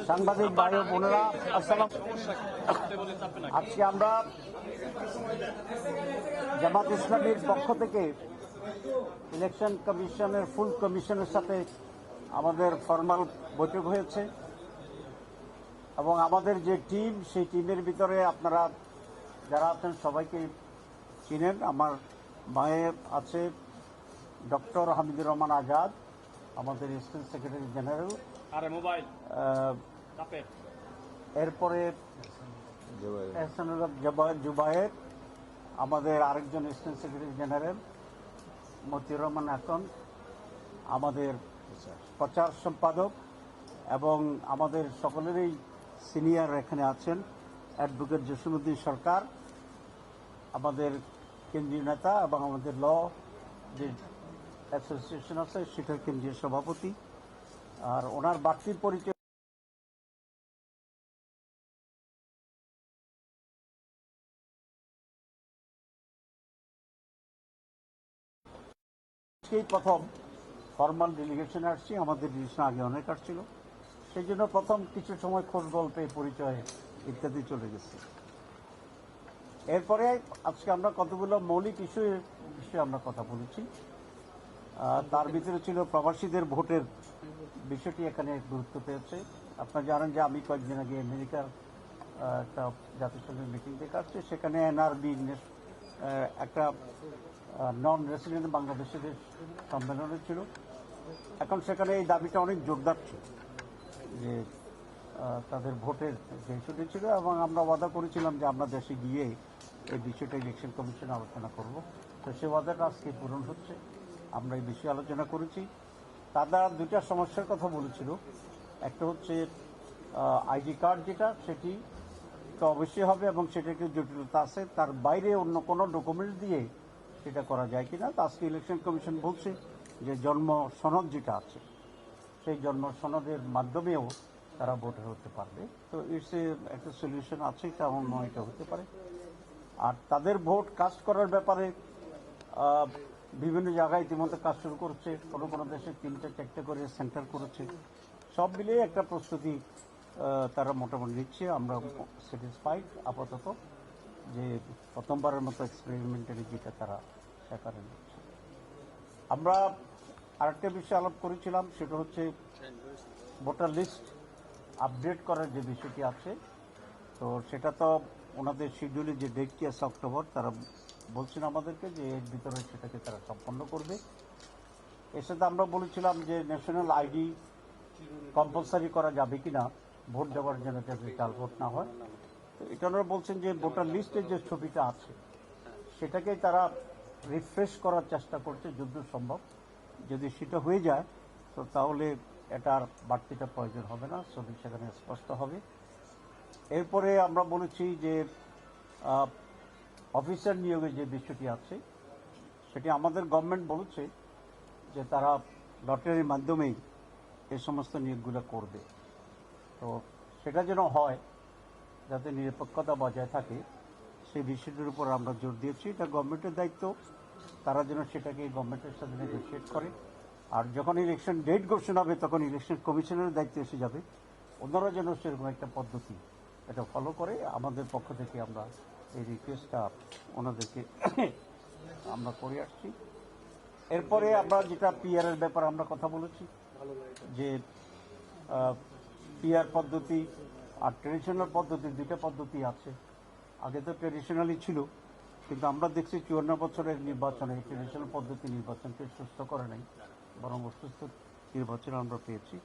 সাংবাদিক ভাই ও বোনেরা, আসসালাম। আজকে আমরা জামাত ইসলামীর পক্ষ থেকে ইলেকশন কমিশনের ফুল কমিশনের সাথে আমাদের ফরমাল বৈঠক হয়েছে এবং আমাদের যে টিম, সেই টিমের ভিতরে আপনারা যারা আছেন সবাইকে চিনেন। আমার বাঁয়ে আছে ডক্টর হামিদুর রহমান আজাদ, আমাদের অ্যাসিস্ট্যান্ট সেক্রেটারি জেনারেল। এরপরে জুবায়ের, আমাদের আরেকজন assistant secretary general Motiur Rahman Akon, আমাদের প্রচার সম্পাদক, এবং আমাদের সকলেরই সিনিয়র এখানে আছেন অ্যাডভোকেট জসিমউদ্দিন সরকার, আমাদের কেন্দ্রীয় নেতা, এবং আমাদের ল যে অ্যাসোসিয়েশন আছে সেটার কেন্দ্রীয় সভাপতি। আর ওনার বাড়তির পরিচয় প্রথম ফরমাল ডেলিগেশনে আসছি। আমাদের ডিভিশন আগে অনেক আসছিল, সেই জন্য প্রথম কিছু সময় খোঁজ গল্পে পরিচয় ইত্যাদি চলে গেছে। এরপরে আজকে আমরা কতগুলো মৌলিক বিষয়ে আমরা কথা বলেছি। তার ভিতরে ছিল প্রবাসীদের ভোটের বিষয়টি এখানে গুরুত্ব পেয়েছে। আপনারা জানেন যে আমি কয়েকদিন আগে আমেরিকার একটা জাতিসংঘের মিটিং থেকে আসছি, সেখানে এনআরবি একটা নন রেসিডেন্ট বাংলাদেশিদের সম্মেলনে ছিল। এখন সেখানে এই দাবিটা অনেক জোরদার ছিল যে তাদের ভোটের যে ইস্যুটি ছিল, এবং আমরা ওয়াদা করেছিলাম যে আমরা দেশে গিয়ে এই বিষয়টা ইলেকশন কমিশনে আলোচনা করব। তো সেই ওয়াদাটা আজকে পূরণ হচ্ছে। আমরা এই বিষয়ে আলোচনা করেছি। তারা দুইটা সমস্যার কথা বলেছিল। একটা হচ্ছে আইডি কার্ড, যেটা সেটি তো অবশ্যই হবে এবং সেটাকে জটিলতা আছে, তার বাইরে অন্য কোনো ডকুমেন্ট দিয়ে সেটা করা যায় কিনা। তো আজকে ইলেকশন কমিশন বলছে যে জন্ম সনদ যেটা আছে সেই জন্ম সনদের মাধ্যমেও তারা ভোটার হতে পারবে। তো একটা সলিউশন আছে, কারণ এটা হতে পারে। আর তাদের ভোট কাস্ট করার ব্যাপারে বিভিন্ন জায়গায় ইতিমধ্যে কাজ শুরু করছে। কোনো কোনো দেশে 3-4টা করে সেন্টার করেছে। সব মিলিয়ে একটা প্রস্তুতি তারা মোটামুটি নিচ্ছে। আমরা স্যাটিসফাইড আপাতত যে প্রথমবারের মতো এক্সপেরিমেন্টালি যেটা তারা সেখানে নিচ্ছে। আমরা আরেকটা বিষয় আলাপ করেছিলাম, সেটা হচ্ছে ভোটার লিস্ট আপডেট করার যে বিষয়টি আছে। তো সেটা তো ওনাদের শিডিউলে যে ডেটটি আছে অক্টোবর, তারা বলছেন আমাদেরকে যে এর ভিতরে সেটাকে তারা সম্পন্ন করবে। এর সাথে আমরা বলেছিলাম যে ন্যাশনাল আইডি কম্পালসারি করা যাবে কিনা ভোট দেওয়ার জন্য, যাতে জাল ভোট না হয়। তো এটা ওনারা বলছেন যে ভোটার লিস্টের যে ছবিটা আছে সেটাকে তারা রিফ্রেশ করার চেষ্টা করছে যদ্দূর সম্ভব। যদি সেটা হয়ে যায় তো তাহলে এটার বাড়তিটা প্রয়োজন হবে না, ছবি সেখানে স্পষ্ট হবে। এরপরে আমরা বলেছি যে অফিসার নিয়োগের যে বিষয়টি আছে সেটি আমাদের গভর্নমেন্ট বলেছে যে তারা লটারির মাধ্যমেই এই সমস্ত নিয়োগগুলো করবে। তো সেটা যেন হয়, যাতে নিরপেক্ষতা বজায় থাকে, সেই বিষয়টির উপর আমরা জোর দিয়েছি। এটা গভর্নমেন্টের দায়িত্ব, তারা যেন সেটাকে গভর্নমেন্টের সাথে নেগোশিয়েট করে। আর যখন ইলেকশন ডেট ঘোষণা হবে তখন ইলেকশন কমিশনের দায়িত্ব এসে যাবে। ওনারা যেন সেরকম একটা পদ্ধতি এটা ফলো করে। আমাদের পক্ষ থেকে আমরা এই রিকোয়েস্টটা ওনাদেরকে আমরা করে আসছি। এরপরে আমরা যেটা পিআরের ব্যাপারে আমরা কথা বলেছি যে পিআর পদ্ধতি আর ট্রেডিশনাল পদ্ধতি, দুইটা পদ্ধতি আছে। আগে তো ট্রেডিশনালই ছিল, কিন্তু আমরা দেখছি 54 বছরের নির্বাচনে ট্রেডিশনাল পদ্ধতি নির্বাচনকে সুস্থ করে নাই, বরং অসুস্থ নির্বাচন আমরা পেয়েছি।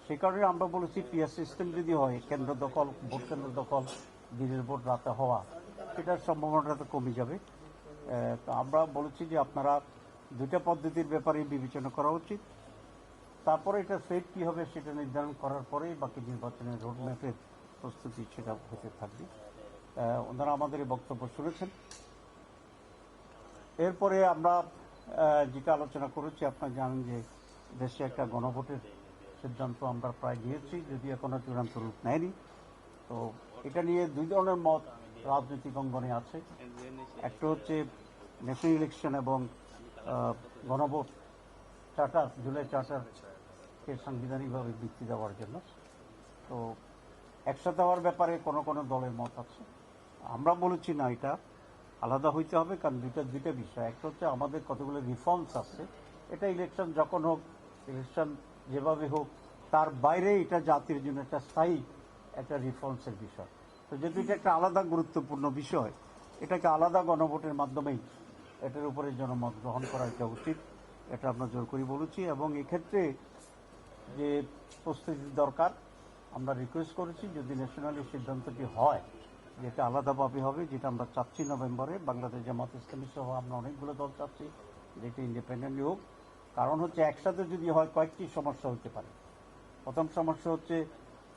সেই কারণে আমরা বলেছি পিআর সিস্টেম যদি হয়, কেন্দ্র দখল, ভোট কেন্দ্র দখল, দিনের ভোট রাতে হওয়া, সেটার সম্ভাবনাটা তো কমে যাবে। তো আমরা বলেছি যে আপনারা দুইটা পদ্ধতির ব্যাপারে বিবেচনা করা উচিত। তারপরে এটা ফেট কী হবে সেটা নির্ধারণ করার পরেই বাকি নির্বাচনের রোডম্যাপের প্রস্তুতি সেটা হতে থাকবে। ওনারা আমাদের এই বক্তব্য শুনেছেন। এরপরে আমরা যেটা আলোচনা করেছি, আপনারা জানেন যে দেশে একটা গণভোটের সিদ্ধান্ত আমরা প্রায় নিয়েছি, যদি এখনো চূড়ান্ত রূপ নেয়নি। তো এটা নিয়ে দুই ধরনের মত রাজনৈতিক অঙ্গনে আছে। একটা হচ্ছে ন্যাশনাল ইলেকশন এবং গণভোট চার্টার, জুলাই চার্টারকে সাংবিধানিকভাবে বৃত্তি দেওয়ার জন্য। তো একসাথে হওয়ার ব্যাপারে কোনো কোনো দলের মত আছে। আমরা বলেছি না, এটা আলাদা হইতে হবে, কারণ দুইটা বিষয়। একটা হচ্ছে আমাদের কতগুলো রিফর্মস আছে, এটা ইলেকশন যখন হোক, ইলেকশন যেভাবে হোক, তার বাইরে এটা জাতির জন্য একটা স্থায়ী একটা রিফর্মসের বিষয়। তো যেহেতু এটা একটা আলাদা গুরুত্বপূর্ণ বিষয়, এটাকে আলাদা গণভোটের মাধ্যমেই এটার উপরে জনমত গ্রহণ করা এটা উচিত, এটা আমরা জোর করে বলেছি। এবং এক্ষেত্রে যে প্রস্তুতি দরকার, আমরা রিকোয়েস্ট করেছি যদি ন্যাশনালি সিদ্ধান্তটি হয়, যেটা আলাদাভাবে হবে, যেটা আমরা চাচ্ছি নভেম্বরে, বাংলাদেশ জামাত ইসলামী সহ আমরা অনেকগুলো দল চাচ্ছি যেটা ইন্ডিপেন্ডেন্টলি হোক। কারণ হচ্ছে একসাথে যদি হয় কয়েকটি সমস্যা হতে পারে। প্রথম সমস্যা হচ্ছে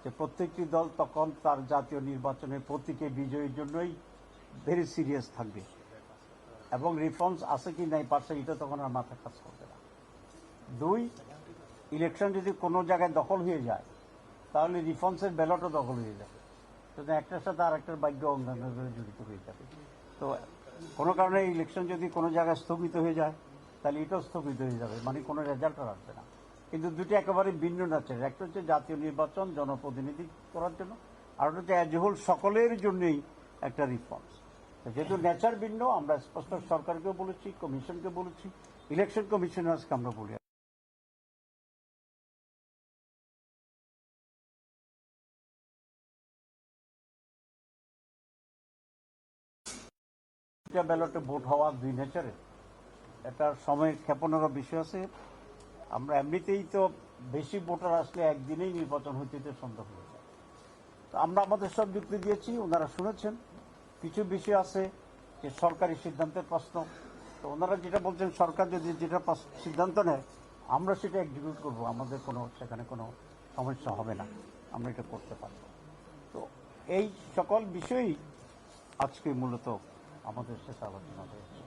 যে প্রত্যেকটি দল তখন তার জাতীয় নির্বাচনের প্রতীকে বিজয়ীর জন্যই ভেরি সিরিয়াস থাকবে, এবং রিফর্মস আছে কি নাই পারছে এটা তখন আর মাথা কাজ করবে না। দুই, ইলেকশন যদি কোনো জায়গায় দখল হয়ে যায় তাহলে রিফর্মসের ব্যালটও দখল হয়ে যাবে, সুতরাং একটার সাথে আর একটার ভাগ্য অন্যান্যভাবে জড়িত হয়ে যাবে। তো কোনো কারণে ইলেকশন যদি কোনো জায়গায় স্থগিত হয়ে যায় তাহলে এটাও স্থগিত হয়ে যাবে, মানে কোনো রেজাল্ট আর আসবে না। কিন্তু দুটি একেবারে ভিন্ন নাচের, একটা হচ্ছে জাতীয় নির্বাচন জনপ্রতিনিধি করার জন্য, আর একটা হচ্ছে অ্যাজ এ হোল সকলের জন্যই একটা রিফর্মস। যেহেতু নেচার ভিন্ন, আমরা স্পষ্ট সরকারকেও বলেছি, কমিশনকে বলেছি, ইলেকশন কমিশনার্সকে আমরা বলি ব্যালটে ভোট হওয়া দুই নেচারে, এটার সময় ক্ষেপণেরও বিষয় আছে। আমরা এমনিতেই তো বেশি ভোটার আসলে একদিনেই নির্বাচন হইতে সন্দেহ হয়ে যায়। তো আমরা আমাদের সব যুক্তি দিয়েছি, ওনারা শুনেছেন। কিছু বিষয় আছে যে সরকারি সিদ্ধান্তের প্রশ্ন, তো ওনারা যেটা বলছেন সরকার যদি যেটা সিদ্ধান্ত নেয় আমরা সেটা এক্সিকিউট করবো, আমাদের কোনো সেখানে কোনো সমস্যা হবে না, আমরা এটা করতে পারবো। তো এই সকল বিষয়ই আজকে মূলত আমাদের শেষ আলোচনা হয়েছে।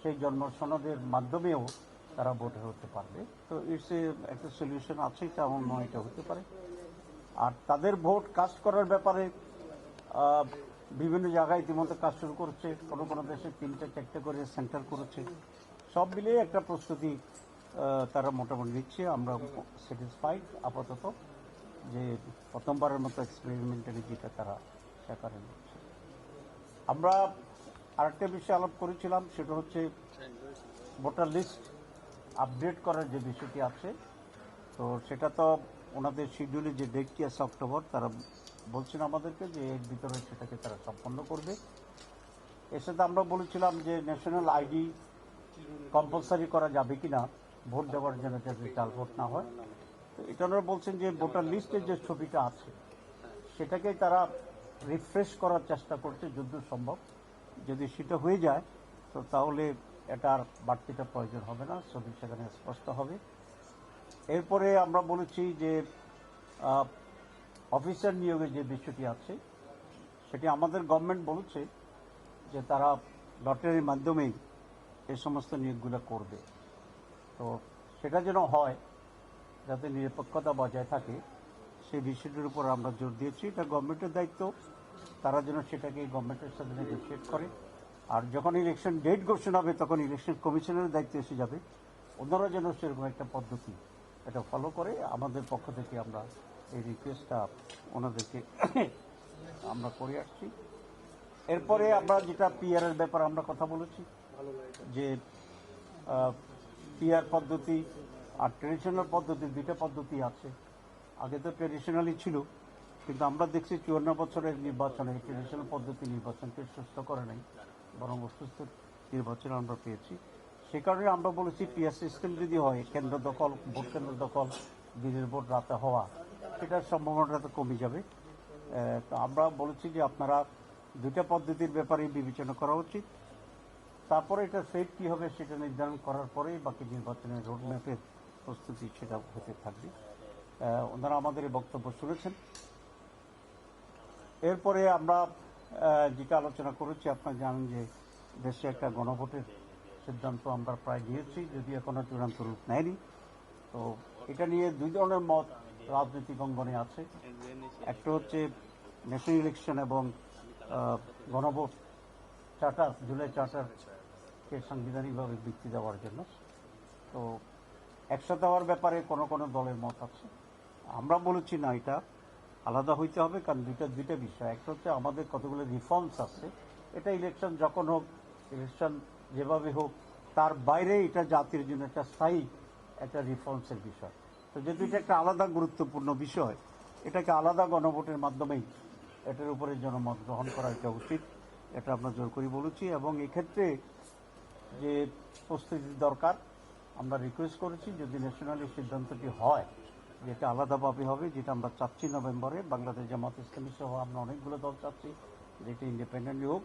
সেই জন্ম সনদের মাধ্যমেও তারা ভোটার হতে পারবে। তো ইটস একটা সলিউশন আছে, এটা এমন নয় এটা হতে পারে। আর তাদের ভোট কাস্ট করার ব্যাপারে আহ, বিভিন্ন জায়গায় ইতিমধ্যে কাজ শুরু করছে, কোনো কোনো দেশে 3-4টে করে সেন্টার করেছে। সব মিলিয়ে একটা প্রস্তুতি তারা মোটামুটি নিচ্ছে। আমরা স্যাটিসফাইড আপাতত যে প্রথমবারের মতো এক্সপেরিমেন্টালি যেটা তারা সেখানে নিচ্ছে। আমরা আরেকটা বিষয়ে আলাপ করেছিলাম, সেটা হচ্ছে ভোটার লিস্ট আপডেট করার যে বিষয়টি আছে। তো সেটা তো ওনাদের শিডিউলে যে ডেটটি আছে অক্টোবর, তারা বলছেন আমাদেরকে যে এর ভিতরে সেটাকে তারা সম্পন্ন করবে। এর সাথে আমরা বলেছিলাম যে ন্যাশনাল আইডি কম্পালসারি করা যাবে কিনা ভোট দেওয়ার জন্য, যাতে জাল ভোট না হয়। তো এটা ওনারা বলছেন যে ভোটার লিস্টের যে ছবিটা আছে সেটাকে তারা রিফ্রেশ করার চেষ্টা করছে যতদূর সম্ভব। যদি সেটা হয়ে যায় তো তাহলে এটার বাড়তিটা প্রয়োজন হবে না, ছবি সেখানে স্পষ্ট হবে। এরপরে আমরা বলেছি যে অফিসার নিয়োগের যে বিষয়টি আছে সেটি আমাদের গভর্নমেন্ট বলেছে যে তারা লটারির মাধ্যমেই এই সমস্ত নিয়োগগুলো করবে। তো সেটা যেন হয়, যাতে নিরপেক্ষতা বজায় থাকে, সেই বিষয়টির উপর আমরা জোর দিয়েছি। এটা গভর্নমেন্টের দায়িত্ব, তারা যেন সেটাকে গভর্নমেন্টের সাথে নেগোসিয়েট করে। আর যখন ইলেকশন ডেট ঘোষণা হবে তখন ইলেকশন কমিশনের দায়িত্ব এসে যাবে, ওনারা যেন সেরকম একটা পদ্ধতি এটা ফলো করে। আমাদের পক্ষ থেকে আমরা এই রিকোয়েস্টটা ওনাদেরকে আমরা করে আসছি। এরপরে আমরা যেটা পিআর এর ব্যাপারে আমরা কথা বলেছি, যে পিআর পদ্ধতি আর ট্রেডিশনাল পদ্ধতি, দুইটা পদ্ধতি আছে। আগে তো ট্রেডিশনালি ছিল, কিন্তু আমরা দেখছি 54 বছরের নির্বাচনে ট্রেডিশনাল পদ্ধতি নির্বাচনকে সুস্থ করে নাই, বরং অসুস্থ নির্বাচন আমরা পেয়েছি। সে কারণে আমরা বলেছি পিআর সিস্টেম যদি হয়, কেন্দ্র দখল, ভোট কেন্দ্র দখল, দিনের ভোট রাতে হওয়া, সেটার সম্ভাবনাটা তো কমে যাবে। তো আমরা বলেছি যে আপনারা দুইটা পদ্ধতির ব্যাপারে বিবেচনা করা উচিত। তারপরে এটা সেট কী হবে সেটা নির্ধারণ করার পরেই বাকি নির্বাচনের রোডম্যাপের প্রস্তুতি সেটা হতে থাকবে। ওনারা আমাদের এই বক্তব্য শুনেছেন। এরপরে আমরা যেটা আলোচনা করেছি, আপনারা জানেন যে দেশে একটা গণভোটের সিদ্ধান্ত আমরা প্রায় নিয়েছি, যদি এখনো চূড়ান্ত রূপ নেয়নি। তো এটা নিয়ে দুই ধরনের মত রাজনৈতিক অঙ্গনে আছে। একটা হচ্ছে ন্যাশনাল ইলেকশন এবং গণভোট চার্টার, জুলাই চার্টারকে সাংবিধানিকভাবে বৃত্তি দেওয়ার জন্য। তো একসাথে হওয়ার ব্যাপারে কোনো কোনো দলের মত আছে। আমরা বলেছি না, এটা আলাদা হইতে হবে, কারণ দুইটা বিষয়। একটা হচ্ছে আমাদের কতগুলো রিফর্মস আছে, এটা ইলেকশন যখন হোক, ইলেকশন যেভাবে হোক, তার বাইরে এটা জাতির জন্য একটা স্থায়ী একটা রিফর্মসের বিষয়। তো যেহেতু এটা একটা আলাদা গুরুত্বপূর্ণ বিষয়, এটাকে আলাদা গণভোটের মাধ্যমেই এটার উপরে জনমত গ্রহণ করা এটা উচিত, এটা আমরা জোর করে বলেছি। এবং এক্ষেত্রে যে প্রস্তুতির দরকার, আমরা রিকোয়েস্ট করেছি যদি ন্যাশনালি সিদ্ধান্তটি হয়, যেটা আলাদাভাবে হবে, যেটা আমরা চাচ্ছি নভেম্বরে, বাংলাদেশ জামাত ইসলামী সহ আমরা অনেকগুলো দল চাচ্ছি যেটা ইন্ডিপেন্ডেন্টলি হোক।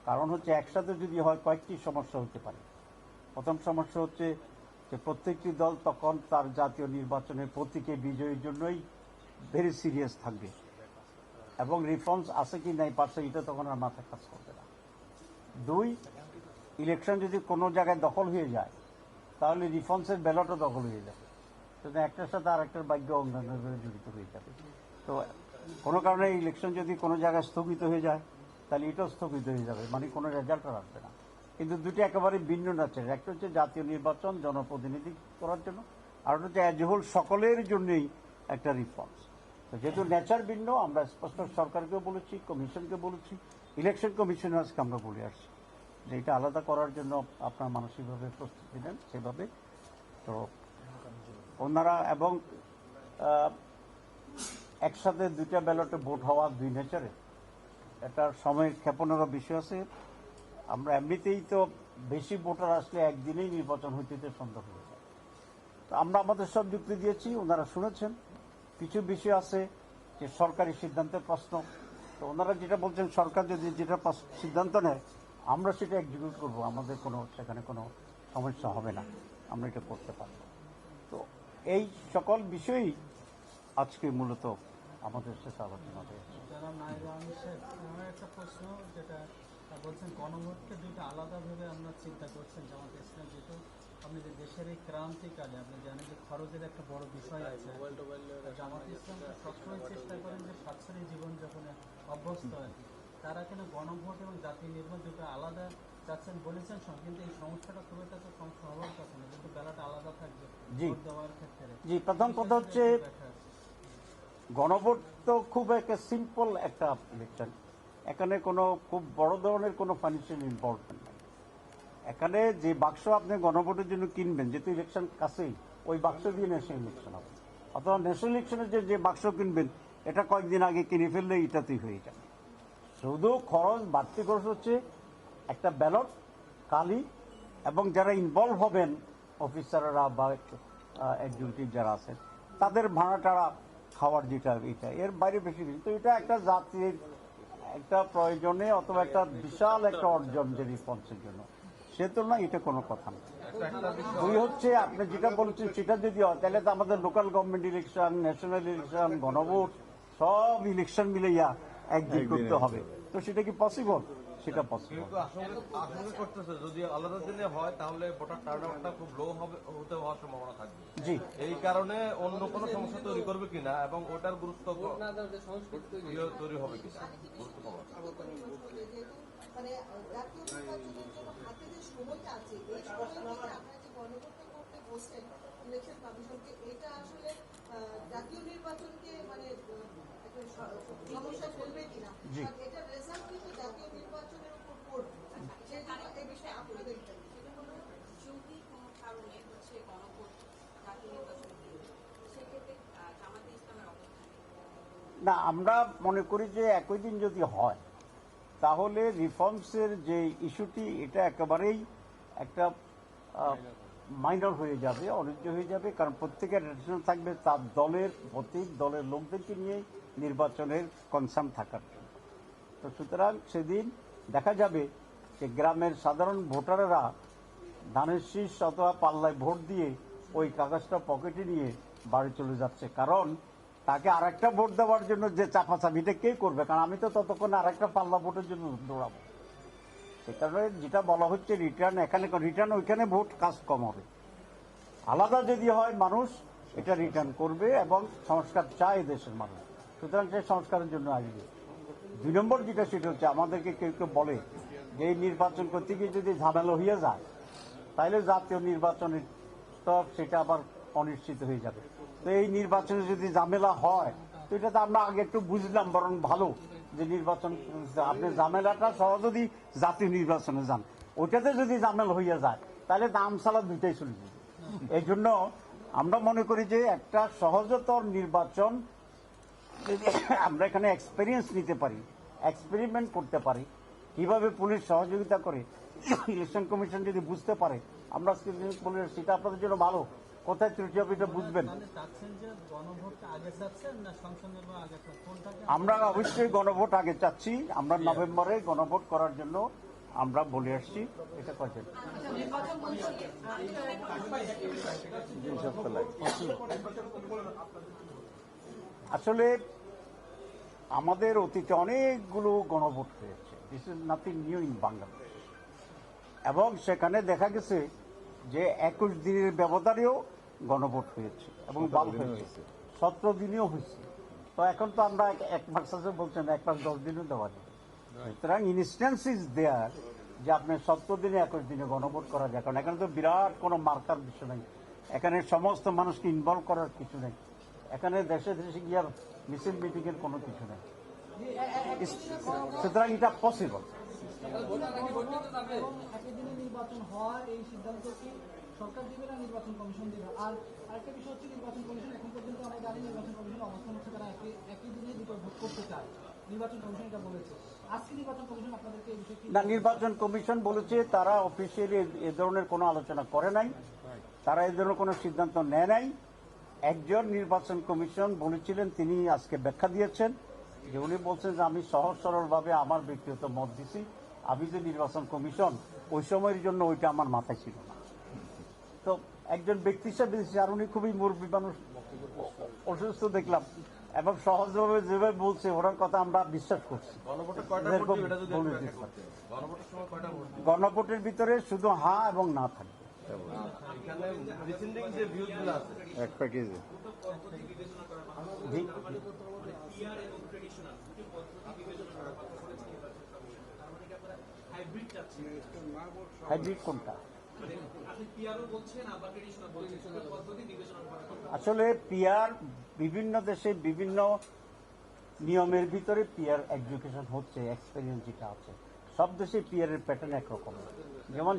কারণ হচ্ছে একসাথে যদি হয় কয়েকটি সমস্যা হতে পারে। প্রথম সমস্যা হচ্ছে যে প্রত্যেকটি দল তখন তার জাতীয় নির্বাচনের প্রতীকে বিজয়ীর জন্যই ভেরি সিরিয়াস থাকবে, এবং রিফর্মস আছে কি নাই পারছে এটা তখন আর মাথায় কাজ করবে না। দুই, ইলেকশন যদি কোনো জায়গায় দখল হয়ে যায় তাহলে রিফর্মসের ব্যালটও দখল হয়ে যাবে, সেটা একটার সাথে আরেকটার ভাগ্য অন্যান্যভাবে জড়িত হয়ে যাবে। তো কোনো কারণে ইলেকশন যদি কোনো জায়গায় স্থগিত হয়ে যায় তাহলে এটাও স্থগিত হয়ে যাবে, মানে কোনো রেজাল্ট আর আসবে না। কিন্তু দুটি একেবারে ভিন্ন ন্যাচারের, একটা হচ্ছে জাতীয় নির্বাচন জনপ্রতিনিধি করার জন্য, আর একটা হচ্ছে অ্যাজ এ হোল সকলের জন্যই একটা রিফর্মস। তো যেহেতু নেচার ভিন্ন, আমরা স্পষ্ট সরকারকেও বলেছি, কমিশনকে বলেছি, ইলেকশন কমিশনার্সকে আমরা বলে আসছি যে এটা আলাদা করার জন্য আপনার মানসিকভাবে প্রস্তুতি নেন সেভাবে। তো ওনারা এবং একসাথে দুইটা ব্যালটে ভোট হওয়া দুই নেচারে, এটার সময় ক্ষেপণেরও বিষয় আছে। আমরা এমনিতেই তো বেশি ভোটার আসলে একদিনেই নির্বাচন হইতে সন্দেহ হয়ে যায়। তো আমরা আমাদের সব যুক্তি দিয়েছি, ওনারা শুনেছেন। কিছু বিষয় আছে যে সরকারি সিদ্ধান্তের প্রশ্ন, তো ওনারা যেটা বলছেন সরকার যদি যেটা সিদ্ধান্ত নেয় আমরা সেটা এক্সিকিউট করবো, আমাদের কোনো সেখানে কোনো সমস্যা হবে না, আমরা এটা করতে পারবো। তো এই সকল বিষয়ই আজকে মূলত আমাদের শেষ আলোচনা হয়েছে। আমার একটা প্রশ্ন, যেটা বলছেন গণভোটকে দুটো আলাদা ভেবে আমরা চিন্তা করছেন জামাত ইসলাম, যেহেতু আপনি যে দেশের এই ক্রান্তিকালে আপনি জানেন যে খরচের একটা বড় বিষয় আছে। জামাতে ইসলাম তো সবসময় চেষ্টা করেন যে সাশ্রয়ী জীবনযাপনে অভ্যস্ত আর কি। তারা কেন গণভোট এবং জাতীয় নির্বাচন দুটো আলাদা চাচ্ছেন বলেছেন, কিন্তু এই সমস্যাটা খুব একটা তো সমস্যা হওয়ার কথা না, কিন্তু বেলাটা আলাদা থাকবে জি। ভোট দেওয়ার ক্ষেত্রে। জি, প্রথম কথা হচ্ছে ব্যাখ্যা আছে। গণভোট তো খুব একটা সিম্পল একটা ইলেকশন। এখানে কোনো খুব বড় ধরনের কোনো ফাইন্যান্সিয়াল ইনভলভমেন্ট নেই। এখানে যে বাক্স আপনি গণভোটের জন্য কিনবেন, যেহেতু ইলেকশন কাছেই, ওই বাক্স দিয়ে ন্যাশনাল ইলেকশন হবে। অথবা ন্যাশনাল ইলেকশনের যে বাক্স কিনবেন, এটা কয়েকদিন আগে কিনে ফেললে এটাতেই হয়ে যাবে। শুধু খরচ, বাড়তি খরচ হচ্ছে একটা ব্যালট, কালি, এবং যারা ইনভলভ হবেন অফিসাররা বা এক্সিকিউটিভ যারা আছেন তাদের ভাড়া টাড়া, খাওয়ার যেটা, এটা এর বাইরে বেশি কিছু। তো এটা একটা জাতির একটা প্রয়োজনে অথবা একটা বিশাল একটা অর্জন যে রিসপন্সের জন্য, সে তুলনায় এটা কোনো কথা না। দুই হচ্ছে আপনি যেটা বলছেন সেটা যদি হয় তাহলে তো আমাদের local government election, national election, গণভোট সব ইলেকশন মিলাইয়া একদিন করতে হবে। তো সেটা কি পসিবল? সেটা পসিবল। কিন্তু আশঙ্কা করতেছে যদি আলাদা দিনে হয় তাহলে ভোটার টার্নআউটটা খুব লো হতে হওয়ার সম্ভাবনা থাকবে। জি, এই কারণে অন্য কোনো সমস্যা তৈরি করবে কিনা এবং ওটার গুরুত্ব তৈরি হবে কিনা গুরুত্ব পাওয়া। মানে জাতীয় নির্বাচনের জন্য হাতে যে সময়টা আছে, এই সময়টা আপনারা যে গণভোটটা করতে বসছেন ইলেকশন কমিশনকে, এটা আসলে জাতীয় নির্বাচনকে মানে একটা সমস্যা ফেলবে কিনা? জি। কারণ এটার রেজাল্ট কিন্তু জাতীয় নির্বাচনের উপর পড়বে। সেই জন্য এই বিষয়ে আপনারা দেখবেন যদি কোনো কারণে হচ্ছে গণভোট জাতীয় নির্বাচন সেক্ষেত্রে জামাতে ইসলামের অবস্থান। না, আমরা মনে করি যে একই দিন যদি হয় তাহলে রিফর্মসের যে ইস্যুটি, এটা একেবারেই একটা মাইনর হয়ে যাবে, অনির্য হয়ে যাবে। কারণ প্রত্যেকের রেশন থাকবে তার দলের প্রতীক, দলের লোকদেরকে নিয়ে নির্বাচনের কনসার্ন থাকার জন্য। তো সুতরাং সেদিন দেখা যাবে যে গ্রামের সাধারণ ভোটারেরা ধানের শীষ অথবা পাল্লায় ভোট দিয়ে ওই কাগজটা পকেটে নিয়ে বাড়ি চলে যাচ্ছে। কারণ তাকে আরেকটা ভোট দেওয়ার জন্য যে চাপাচাপিটা কে করবে? কারণ আমি তো ততক্ষণ আরেকটা পাল্লা ভোটের জন্য দৌড়াবো। সে কারণে যেটা বলা হচ্ছে রিটার্ন, এখানে রিটার্ন, ওইখানে ভোট কাজ কম হবে। আলাদা যদি হয় মানুষ এটা রিটার্ন করবে এবং সংস্কার চায় দেশের মানুষ, সুতরাং সেই সংস্কারের জন্য আসবে। দুই নম্বর যেটা, সেটা হচ্ছে আমাদেরকে কেউ কেউ বলে যে এই নির্বাচন করতে গিয়ে যদি ঝামেলা হয়ে যায় তাহলে জাতীয় নির্বাচনের তো সেটা আবার অনিশ্চিত হয়ে যাবে। তো এই নির্বাচনে যদি ঝামেলা হয় তো এটা তো আমরা আগে একটু বুঝলাম, বরং ভালো যে নির্বাচন আপনি ঝামেলাটা সহ যদি জাতীয় নির্বাচনে যান, ওইটাতে যদি ঝামেলা হইয়া যায় তাহলে দাম সালা দুইটাই চলে যাবে। এই জন্য আমরা মনে করি যে একটা সহজতর নির্বাচন আমরা এখানে এক্সপেরিয়েন্স নিতে পারি, এক্সপেরিমেন্ট করতে পারি, কিভাবে পুলিশ সহযোগিতা করে, ইলেকশন কমিশন যদি বুঝতে পারে, আমরা বলি সেটা আপনাদের জন্য ভালো। কোথায় ত্রুটি হবে এটা বুঝবেন। তাহলে চাচ্ছেন যে গণভোটটা আগে চাচ্ছেন না সংসদ নির্বাচন আগে চাচ্ছেন? কোনটাকে আমরা অবশ্যই গণভোট আগে চাচ্ছি। আমরা নভেম্বরে গণভোট করার জন্য আমরা বলে আসছি। এটা করছেন আসলে আমাদের অতীতে অনেকগুলো গণভোট হয়েছে। This is nothing new in Bangladesh. এবং সেখানে দেখা গেছে যে 21 দিনের ব্যবধানেও গণভোট হয়েছে এবং ভালো হয়েছে, 17 দিনেও হয়েছে। তো এখন তো আমরা এক মাস আছে বলছেন, 1 মাস 10 দিনও দেওয়া যাবে। সুতরাং ইনস্ট্যান্স ইজ দেয়ার যে আপনি 17 দিনে 21 দিনে গণভোট করা যায়। কারণ এখানে তো বিরাট কোনো মার্কার বিষয় নেই, এখানে সমস্ত মানুষকে ইনভলভ করার কিছু নেই, এখানে দেশে দেশে গিয়ে মিছিল মিটিং এর কোনো কিছু নেই। সুতরাং এটা পসিবল। একই দিনে নির্বাচন হয় এই সিদ্ধান্ত কি সরকার দিবে না নির্বাচন কমিশন দিবে? আর আরেকটা বিষয় হচ্ছে নির্বাচন কমিশন এখন পর্যন্ত আমরা জানি নির্বাচন কমিশন অবস্থান হচ্ছে তারা একই দিনে দুটো ভোট করতে চায়। নির্বাচন কমিশন এটা বলেছে। আজকে নির্বাচন কমিশন আপনাদেরকে এই বিষয়ে কি? না, নির্বাচন কমিশন বলেছে তারা অফিসিয়ালি এ ধরনের কোনো আলোচনা করে নাই, তারা এ ধরনের কোনো সিদ্ধান্ত নেয় নাই। একজন নির্বাচন কমিশন বলেছিলেন, তিনি আজকে ব্যাখ্যা দিয়েছেন যে উনি বলছেন যে আমি সহজ সরলভাবে আমার ব্যক্তিগত মত দিছি, আমি যে নির্বাচন কমিশন ওই সময়ের জন্য ওইটা আমার মাথায় ছিল না। তো একজন ব্যক্তি হিসাবে দিয়েছি, আর উনি খুবই মুরব্বী মানুষ, অসুস্থ দেখলাম এবং সহজভাবে যেভাবে বলছে ওনার কথা আমরা বিশ্বাস করছি। গণভোটের ভিতরে শুধু হ্যাঁ এবং না থাকবে। এখানে ডিসেন্ডিং যে ভিউজগুলো আছে এক প্যাকেজে জি। হাইব্রিড কোনটা? আসলে পিআর বিভিন্ন দেশে বিভিন্ন নিয়মের ভিতরে পিআর এডুকেশন হচ্ছে, এক্সপেরিয়েন্স যেটা আছে। সব দেশে পিআর এর প্যাটার্ন একরকম। যেমন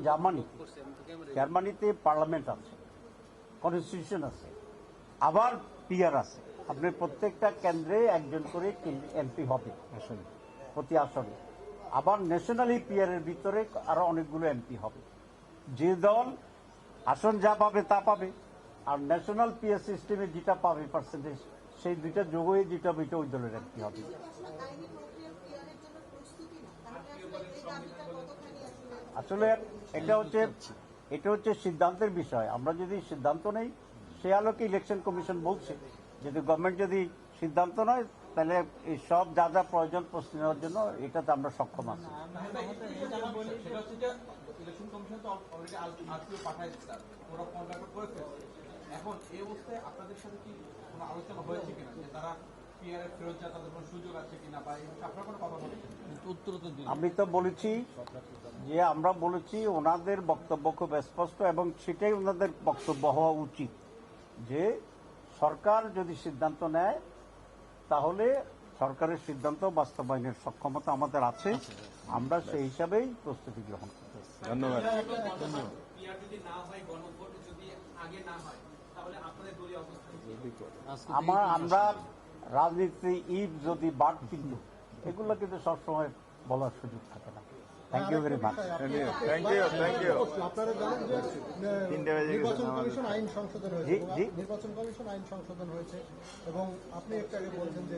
জার্মানিতে পার্লামেন্ট আছে, কনস্টিটিউশন আছে, আবার পিআর আছে। আপনি প্রত্যেকটা কেন্দ্রে একজন করে এমপি হবে আসলে প্রতি আসনে। আবার ন্যাশনালি পিআর এর ভিতরে আরো অনেকগুলো এমপি হবে। যে দল আসন যা পাবে তা পাবে, আর ন্যাশনাল পিআর সিস্টেমে যেটা পাবে পার্সেন্টেজ, সেই দুইটা যোগ হয়ে যেটা ওইটা ওই দলের এমপি হবে। আইনি প্রক্রিয়া পিয়ারের জন্য প্রস্তুতি না, তাহলে আসলে এই দাবিটা কতখানি আসলে আসলে এটা হচ্ছে সিদ্ধান্তের বিষয়। আমরা যদি সিদ্ধান্ত নেই, সে আলোকে ইলেকশন কমিশন বলছে যদি গভর্নমেন্ট যদি সিদ্ধান্ত নয়, তাহলে এই সব যা যা প্রয়োজন প্রস্তুতি নেওয়ার জন্য এটাতে আমরা সক্ষম আছি। সেটা হচ্ছে যে ইলেকশন কমিশন তো অলরেডি আজকেও পাঠায় স্যার, ওরা কন্ট্যাক্ট করে ফেলছে। এখন এই অবস্থায় আপনাদের সাথে কি কোনো আলোচনা হয়েছে কিনা যে তারা পিআরএফ ফেরত যায়, তাদের কোনো সুযোগ আছে কিনা, বা এই বিষয়ে আপনারা কোনো কথা বলেছেন? উত্তর তো দিন। আমি তো বলেছি যে আমরা বলেছি ওনাদের বক্তব্য খুব স্পষ্ট, এবং সেটাই ওনাদের বক্তব্য হওয়া উচিত যে সরকার যদি সিদ্ধান্ত নেয় তাহলে সরকারের সিদ্ধান্ত বাস্তবায়নের সক্ষমতা আমাদের আছে, আমরা সেই হিসাবেই প্রস্তুতি গ্রহণ করতে। ধন্যবাদ। পিআর যদি না হয়, গণভোট যদি আগে না হয়, তাহলে আপনাদের দলীয় অবস্থান কি? আমরা রাজনীতি ইভ যদি বাট, কিন্তু এগুলো কিন্তু সবসময় বলার সুযোগ থাকে না। Thank you very much. Thank you. আপনারা জানেন যে নির্বাচন কমিশন আইন সংশোধন হয়েছে, জি। নির্বাচন কমিশন আইন সংশোধন হয়েছে, এবং আপনি একটু আগে বলছেন যে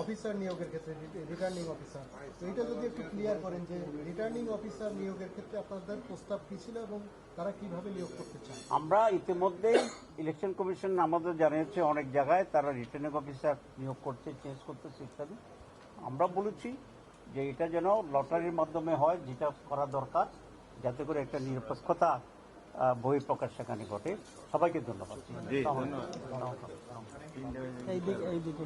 অফিসার নিয়োগের ক্ষেত্রে রিটার্নিং অফিসার, তো এটা যদি একটু ক্লিয়ার করেন যে রিটার্নিং অফিসার নিয়োগের ক্ষেত্রে আপনাদের প্রস্তাব কি ছিল এবং তারা কিভাবে নিয়োগ করতে চান? আমরা ইতিমধ্যে ইলেকশন কমিশন আমাদের জানিয়েছে অনেক জায়গায় তারা রিটার্নিং অফিসার নিয়োগ করছে, চেঞ্জ করতেছে ইত্যাদি। আমরা বলেছি যে এটা যেন লটারির মাধ্যমে হয়, যেটা করা দরকার, যাতে করে একটা নিরপেক্ষতা বই প্রকাশ সেখানে ঘটে। সবাইকে ধন্যবাদ। জি, ধন্যবাদ। এইদিকে